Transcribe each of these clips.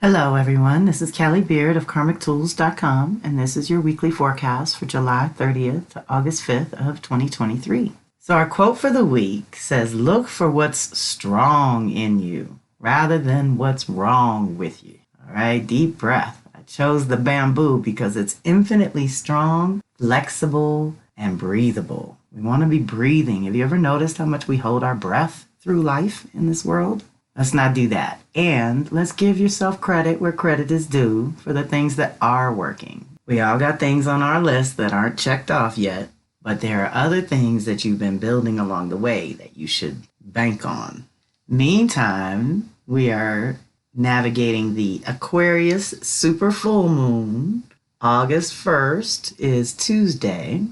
Hello, everyone. This is Callie Beard of KarmicTools.com, and this is your weekly forecast for July 30th to August 5th of 2023. So our quote for the week says, "Look for what's strong in you rather than what's wrong with you." All right, deep breath. I chose the bamboo because it's infinitely strong, flexible, and breathable. We want to be breathing. Have you ever noticed how much we hold our breath through life in this world? Let's not do that. And let's give yourself credit where credit is due for the things that are working. We all got things on our list that aren't checked off yet, but there are other things that you've been building along the way that you should bank on. Meantime, we are navigating the Aquarius super full moon. August 1st is Tuesday.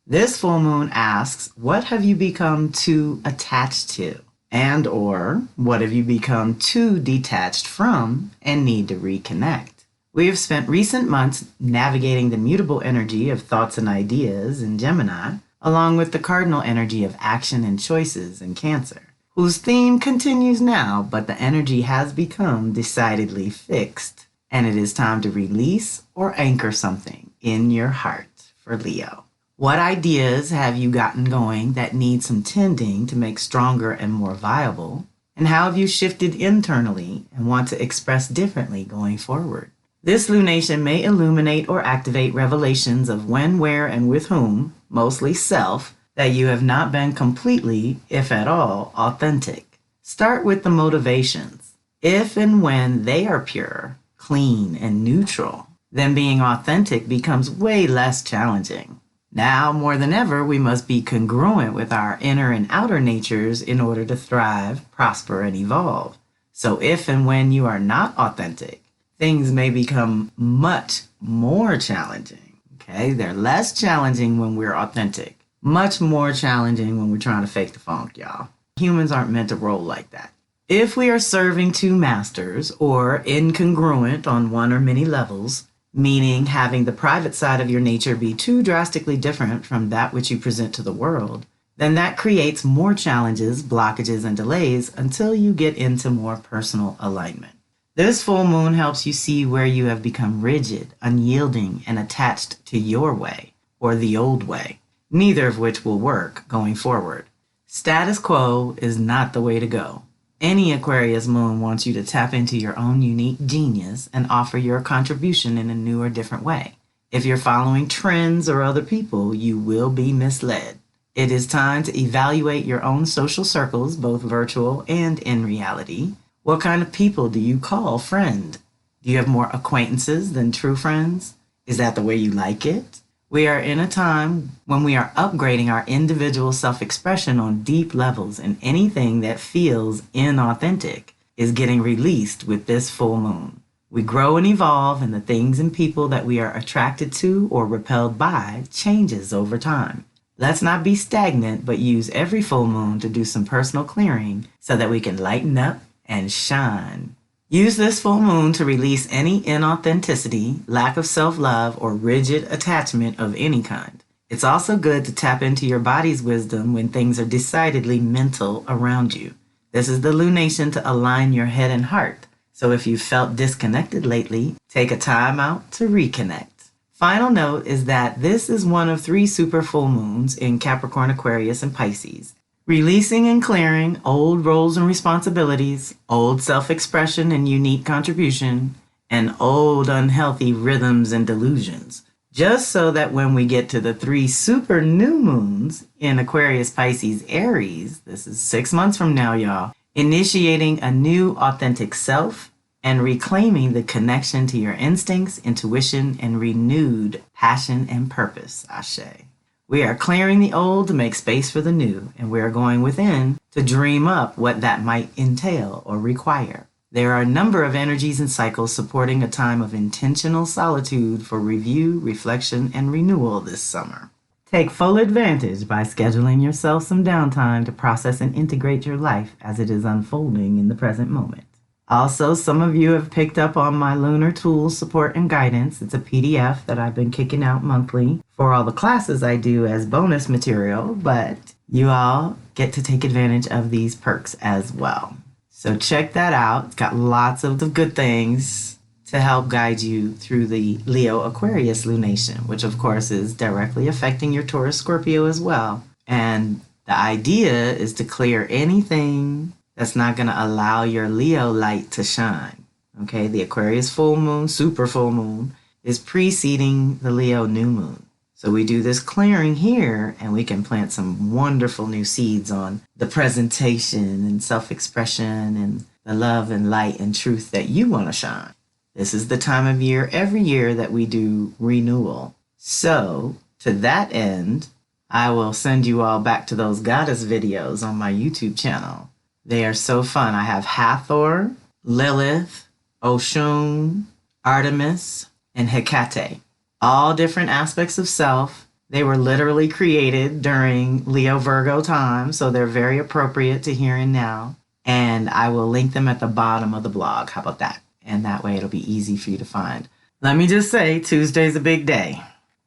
This full moon asks, what have you become too attached to? And or what have you become too detached from and need to reconnect? We have spent recent months navigating the mutable energy of thoughts and ideas in Gemini, along with the cardinal energy of action and choices in Cancer, whose theme continues now, but the energy has become decidedly fixed, and it is time to release or anchor something in your heart for Leo. What ideas have you gotten going that need some tending to make stronger and more viable? And how have you shifted internally and want to express differently going forward? This lunation may illuminate or activate revelations of when, where, and with whom, mostly self, that you have not been completely, if at all, authentic. Start with the motivations. If and when they are pure, clean, and neutral, then being authentic becomes way less challenging. Now, more than ever, we must be congruent with our inner and outer natures in order to thrive, prosper, and evolve. So if and when you are not authentic, things may become much more challenging. Okay, they're less challenging when we're authentic, much more challenging when we're trying to fake the funk, y'all. Humans aren't meant to roll like that. If we are serving two masters or incongruent on one or many levels, meaning having the private side of your nature be too drastically different from that which you present to the world, then that creates more challenges, blockages, and delays until you get into more personal alignment. This full moon helps you see where you have become rigid, unyielding, and attached to your way, or the old way, neither of which will work going forward. Status quo is not the way to go. Any Aquarius moon wants you to tap into your own unique genius and offer your contribution in a new or different way. If you're following trends or other people, you will be misled. It is time to evaluate your own social circles, both virtual and in reality. What kind of people do you call friend? Do you have more acquaintances than true friends? Is that the way you like it? We are in a time when we are upgrading our individual self-expression on deep levels, and anything that feels inauthentic is getting released with this full moon. We grow and evolve, and the things and people that we are attracted to or repelled by changes over time. Let's not be stagnant, but use every full moon to do some personal clearing so that we can lighten up and shine. Use this full moon to release any inauthenticity, lack of self-love, or rigid attachment of any kind. It's also good to tap into your body's wisdom when things are decidedly mental around you. This is the lunation to align your head and heart. So if you felt disconnected lately, take a time out to reconnect. Final note is that this is one of 3 super full moons in Capricorn, Aquarius, and Pisces. Releasing and clearing old roles and responsibilities, old self-expression and unique contribution, and old unhealthy rhythms and delusions. Just so that when we get to the 3 super new moons in Aquarius, Pisces, Aries, this is 6 months from now, y'all, initiating a new authentic self and reclaiming the connection to your instincts, intuition, and renewed passion and purpose, Ashe. We are clearing the old to make space for the new, and we are going within to dream up what that might entail or require. There are a number of energies and cycles supporting a time of intentional solitude for review, reflection, and renewal this summer. Take full advantage by scheduling yourself some downtime to process and integrate your life as it is unfolding in the present moment. Also, some of you have picked up on my Lunar Tools Support and Guidance. It's a PDF that I've been kicking out monthly for all the classes I do as bonus material, but you all get to take advantage of these perks as well. So check that out. It's got lots of the good things to help guide you through the Leo Aquarius lunation, which of course is directly affecting your Taurus Scorpio as well. And the idea is to clear anything that's not going to allow your Leo light to shine. Okay, the Aquarius full moon, super full moon, is preceding the Leo new moon. So we do this clearing here and we can plant some wonderful new seeds on the presentation and self-expression and the love and light and truth that you want to shine. This is the time of year every year that we do renewal. So to that end, I will send you all back to those goddess videos on my YouTube channel. They are so fun. I have Hathor, Lilith, Oshun, Artemis, and Hecate. All different aspects of self. They were literally created during Leo Virgo time, so they're very appropriate to here and now. And I will link them at the bottom of the blog. How about that? And that way it'll be easy for you to find. Let me just say, Tuesday's a big day.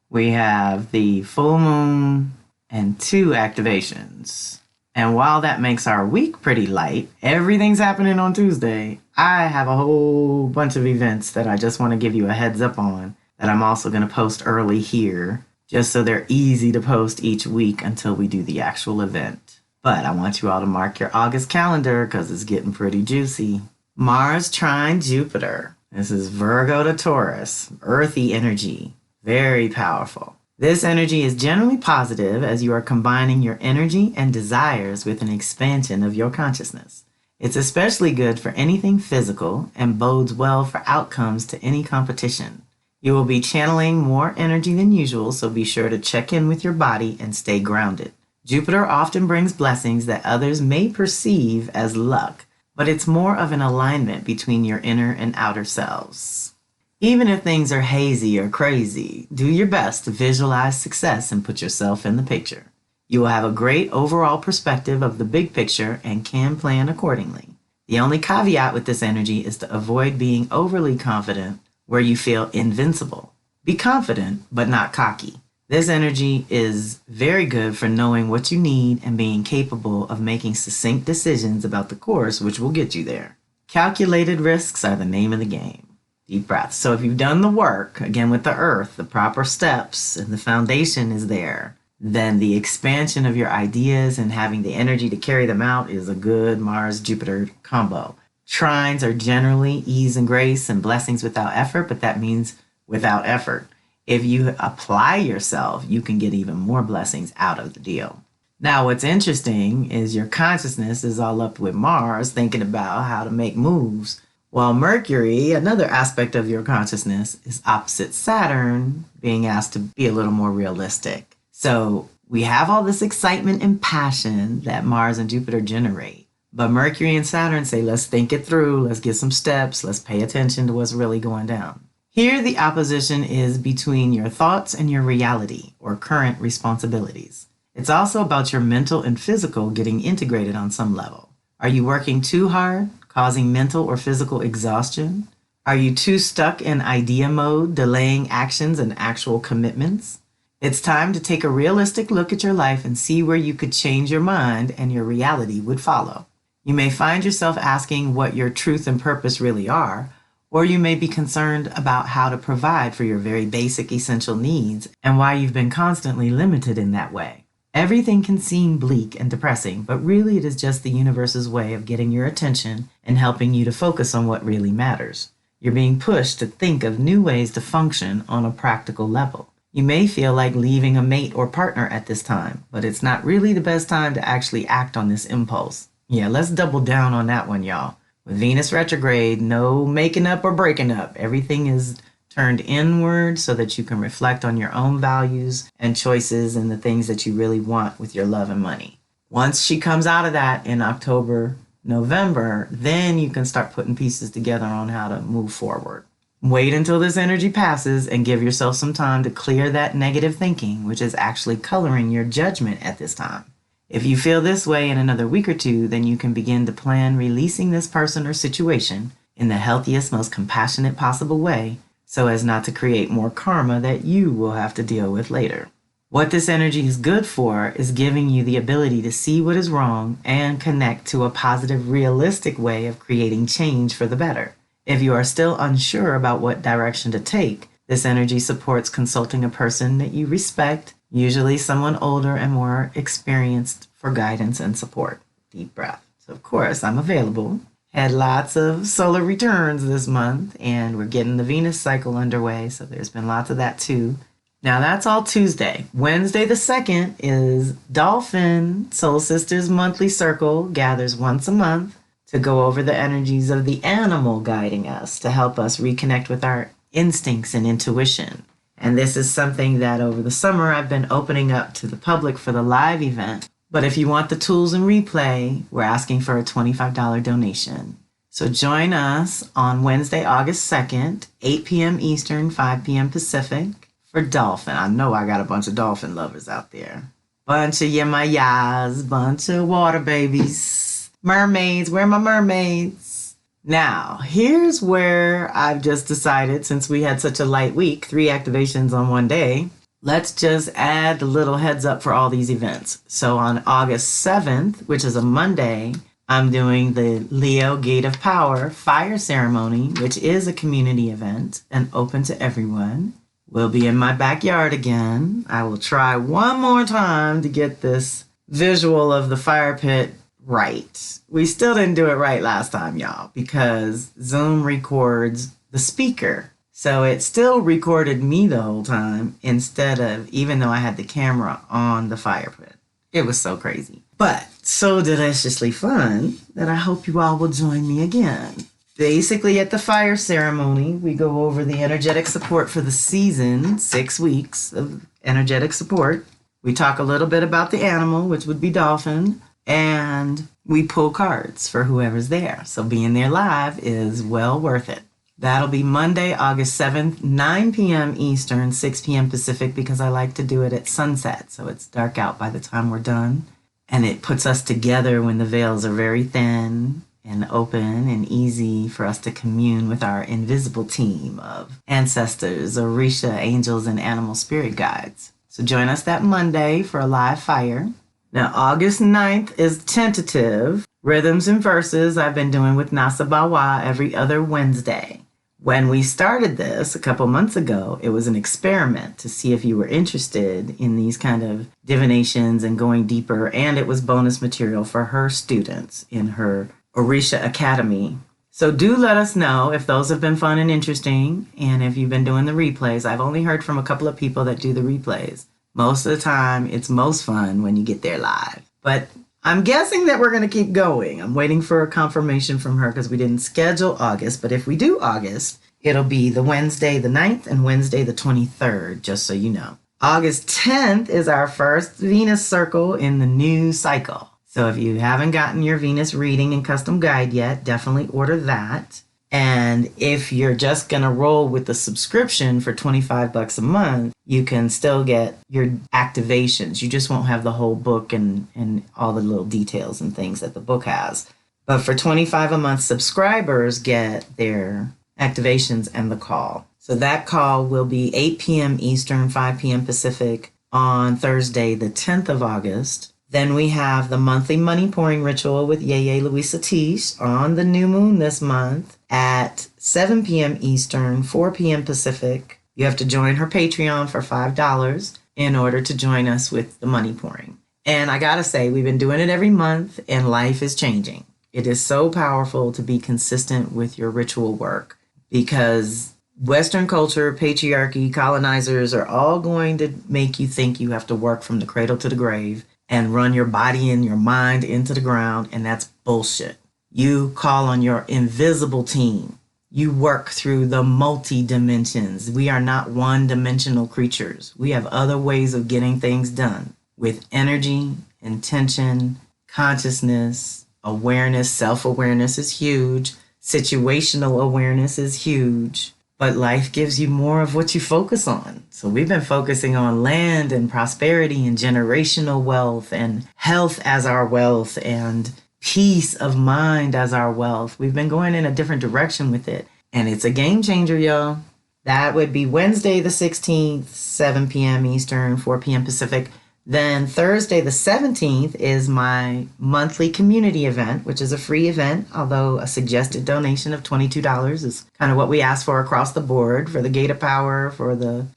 We have the full moon and 2 activations. And while that makes our week pretty light, everything's happening on Tuesday. I have a whole bunch of events that I just want to give you a heads up on that I'm also going to post early here, just so they're easy to post each week until we do the actual event. But I want you all to mark your August calendar because it's getting pretty juicy. Mars trine Jupiter. This is Virgo to Taurus, earthy energy, very powerful. This energy is generally positive as you are combining your energy and desires with an expansion of your consciousness. It's especially good for anything physical and bodes well for outcomes to any competition. You will be channeling more energy than usual, so be sure to check in with your body and stay grounded. Jupiter often brings blessings that others may perceive as luck, but it's more of an alignment between your inner and outer selves. Even if things are hazy or crazy, do your best to visualize success and put yourself in the picture. You will have a great overall perspective of the big picture and can plan accordingly. The only caveat with this energy is to avoid being overly confident where you feel invincible. Be confident, but not cocky. This energy is very good for knowing what you need and being capable of making succinct decisions about the course, which will get you there. Calculated risks are the name of the game. Deep breaths. So if you've done the work, again with the earth, the proper steps, and the foundation is there, then the expansion of your ideas and having the energy to carry them out is a good Mars-Jupiter combo. Trines are generally ease and grace and blessings without effort, but that means without effort. If you apply yourself, you can get even more blessings out of the deal. Now, what's interesting is your consciousness is all up with Mars, thinking about how to make moves, while Mercury, another aspect of your consciousness, is opposite Saturn, being asked to be a little more realistic. So we have all this excitement and passion that Mars and Jupiter generate. But Mercury and Saturn say, let's think it through, let's get some steps, let's pay attention to what's really going down. Here, the opposition is between your thoughts and your reality, or current responsibilities. It's also about your mental and physical getting integrated on some level. Are you working too hard, causing mental or physical exhaustion? Are you too stuck in idea mode, delaying actions and actual commitments? It's time to take a realistic look at your life and see where you could change your mind and your reality would follow. You may find yourself asking what your truth and purpose really are, or you may be concerned about how to provide for your very basic essential needs and why you've been constantly limited in that way. Everything can seem bleak and depressing, but really it is just the universe's way of getting your attention and helping you to focus on what really matters. You're being pushed to think of new ways to function on a practical level. You may feel like leaving a mate or partner at this time, but it's not really the best time to actually act on this impulse. Yeah, let's double down on that one, y'all. With Venus retrograde, no making up or breaking up. Everything is turned inward so that you can reflect on your own values and choices and the things that you really want with your love and money. Once she comes out of that in October, November, then you can start putting pieces together on how to move forward. Wait until this energy passes and give yourself some time to clear that negative thinking, which is actually coloring your judgment at this time. If you feel this way in another week or two, then you can begin to plan releasing this person or situation in the healthiest, most compassionate possible way so as not to create more karma that you will have to deal with later. What this energy is good for is giving you the ability to see what is wrong and connect to a positive, realistic way of creating change for the better. If you are still unsure about what direction to take, this energy supports consulting a person that you respect, usually someone older and more experienced, for guidance and support. Deep breath. So, of course, I'm available. Had lots of solar returns this month, and we're getting the Venus cycle underway, so there's been lots of that too. Now, that's all Tuesday. Wednesday the 2nd is Dolphin. Soul Sisters Monthly Circle gathers once a month to go over the energies of the animal guiding us to help us reconnect with our instincts and intuition. And this is something that over the summer I've been opening up to the public for the live event. But if you want the tools and replay, we're asking for a $25 donation. So join us on Wednesday, August 2nd, 8 p.m. Eastern, 5 p.m. Pacific for Dolphin. I know I got a bunch of dolphin lovers out there. Bunch of yamayas, bunch of water babies, mermaids. Where are my mermaids? Now, here's where I've just decided, since we had such a light week, 3 activations on one day, let's just add a little heads up for all these events. So on August 7th, which is a Monday, I'm doing the Leo Gate of Power fire ceremony, which is a community event and open to everyone. We'll be in my backyard again. I will try one more time to get this visual of the fire pit right. We still didn't do it right last time, y'all, because Zoom records the speaker. So it still recorded me the whole time instead of, even though I had the camera on the fire pit. It was so crazy, but so deliciously fun that I hope you all will join me again. Basically, at the fire ceremony, we go over the energetic support for the season, 6 weeks of energetic support. We talk a little bit about the animal, which would be dolphin, and we pull cards for whoever's there. So being there live is well worth it. That'll be Monday, August 7th, 9 p.m. Eastern, 6 p.m. Pacific, because I like to do it at sunset, so it's dark out by the time we're done. And it puts us together when the veils are very thin and open and easy for us to commune with our invisible team of ancestors, Orisha, angels, and animal spirit guides. So join us that Monday for a live fire. Now, August 9th is tentative. Rhythms and verses I've been doing with Nasa Bawa every other Wednesday. When we started this a couple months ago, it was an experiment to see if you were interested in these kind of divinations and going deeper, and it was bonus material for her students in her Orisha Academy. So do let us know if those have been fun and interesting, and if you've been doing the replays. I've only heard from a couple of people that do the replays. Most of the time, it's most fun when you get there live. But I'm guessing that we're going to keep going. I'm waiting for a confirmation from her because we didn't schedule August. But if we do August, it'll be the Wednesday the 9th and Wednesday the 23rd, just so you know. August 10th is our first Venus circle in the new cycle. So if you haven't gotten your Venus reading and custom guide yet, definitely order that. And if you're just going to roll with the subscription for $25 a month, you can still get your activations. You just won't have the whole book and all the little details and things that the book has. But for $25 a month, subscribers get their activations and the call. So that call will be 8 p.m. Eastern, 5 p.m. Pacific on Thursday, the 10th of August. Then we have the monthly money pouring ritual with Yeye Luisa Tish on the new moon this month at 7 p.m. Eastern, 4 p.m. Pacific. You have to join her Patreon for $5 in order to join us with the money pouring. And I gotta say, we've been doing it every month and life is changing. It is so powerful to be consistent with your ritual work because Western culture, patriarchy, colonizers are all going to make you think you have to work from the cradle to the grave and run your body and your mind into the ground, and that's bullshit. You call on your invisible team. You work through the multi-dimensions. We are not one-dimensional creatures. We have other ways of getting things done with energy, intention, consciousness, awareness. Self-awareness is huge. Situational awareness is huge. But life gives you more of what you focus on. So we've been focusing on land and prosperity and generational wealth and health as our wealth and peace of mind as our wealth. We've been going in a different direction with it. And it's a game changer, y'all. That would be Wednesday the 16th, 7 p.m. Eastern, 4 p.m. Pacific. Then Thursday the 17th is my monthly community event, which is a free event, although a suggested donation of $22 is kind of what we ask for across the board for the Gate of Power, for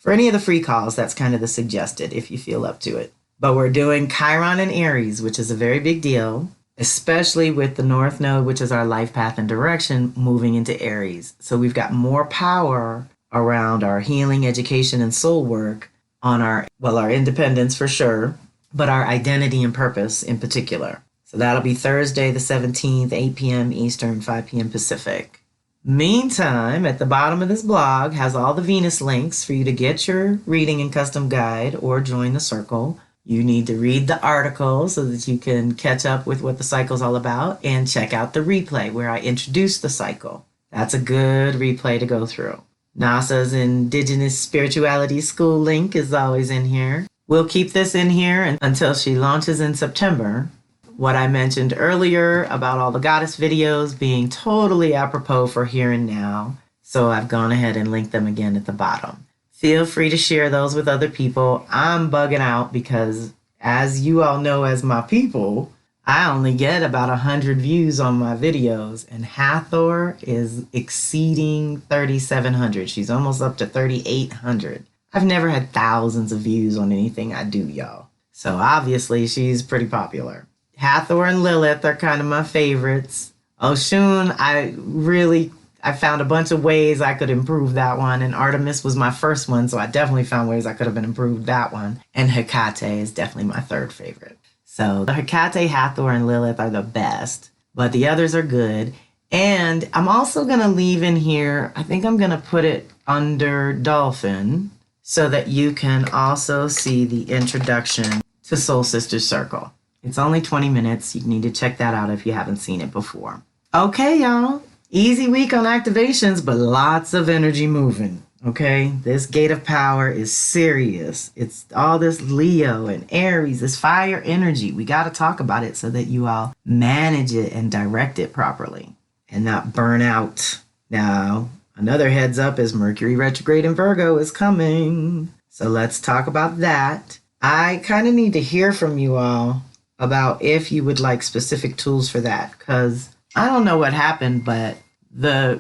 any of the free calls. That's kind of the suggested if you feel up to it. But we're doing Chiron and Aries, which is a very big deal, especially with the North Node, which is our life path and direction, moving into Aries. So we've got more power around our healing, education, and soul work on our independence for sure, but our identity and purpose in particular. So that'll be Thursday the 17th, 8 p.m. Eastern, 5 p.m. Pacific. Meantime, at the bottom of this blog has all the Venus links for you to get your reading and custom guide or join the circle. You need to read the article so that you can catch up with what the cycle's all about and check out the replay where I introduce the cycle. That's a good replay to go through. NASA's Indigenous Spirituality School link is always in here. We'll keep this in here until she launches in September. What I mentioned earlier about all the goddess videos being totally apropos for here and now, so I've gone ahead and linked them again at the bottom. Feel free to share those with other people. I'm bugging out because, as you all know as my people, I only get about 100 views on my videos, and Hathor is exceeding 3,700. She's almost up to 3,800. I've never had thousands of views on anything I do, y'all. So obviously she's pretty popular. Hathor and Lilith are kind of my favorites. Oshun, I found a bunch of ways I could improve that one, and Artemis was my first one, so I definitely found ways I could have improved that one. And Hecate is definitely my third favorite. So the Hecate, Hathor, and Lilith are the best, but the others are good. And I'm also going to leave in here, I think I'm going to put it under Dolphin so that you can also see the introduction to Soul Sisters Circle. It's only 20 minutes. You need to check that out if you haven't seen it before. Okay, y'all. Easy week on activations, but lots of energy moving. Okay, this Gate of Power is serious. It's all this Leo and Aries, this fire energy. We got to talk about it so that you all manage it and direct it properly and not burn out. Now, another heads up is Mercury retrograde in Virgo is coming. So let's talk about that. I kind of need to hear from you all about if you would like specific tools for that, because I don't know what happened, but I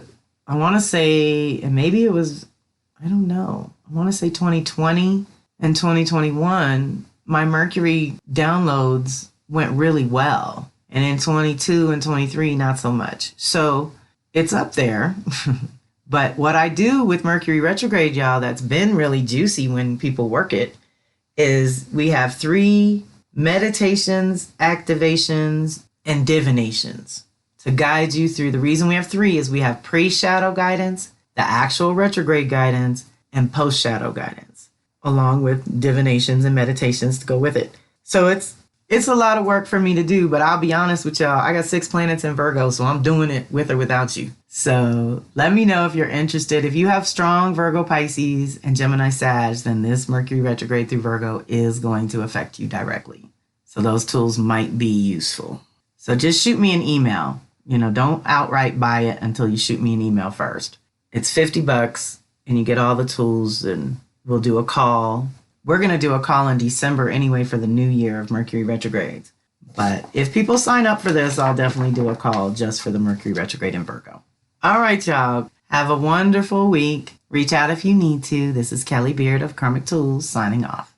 want to say, and maybe it was, I don't know. I want to say 2020 and 2021, my Mercury downloads went really well. And in 22 and 23, not so much. So it's up there. But what I do with Mercury retrograde, y'all, that's been really juicy when people work it, is we have 3 meditations, activations, and divinations to guide you through. The reason we have 3 is we have pre-shadow guidance, the actual retrograde guidance, and post-shadow guidance, along with divinations and meditations to go with it. So it's a lot of work for me to do, but I'll be honest with y'all, I got 6 planets in Virgo, so I'm doing it with or without you. So let me know if you're interested. If you have strong Virgo, Pisces, and Gemini, Sag, then this Mercury retrograde through Virgo is going to affect you directly. So those tools might be useful. So just shoot me an email. Don't outright buy it until you shoot me an email first. It's $50 and you get all the tools, and we'll do a call. We're going to do a call in December anyway for the new year of Mercury retrogrades. But if people sign up for this, I'll definitely do a call just for the Mercury retrograde in Virgo. All right, y'all. Have a wonderful week. Reach out if you need to. This is Kelly Beard of Karmic Tools signing off.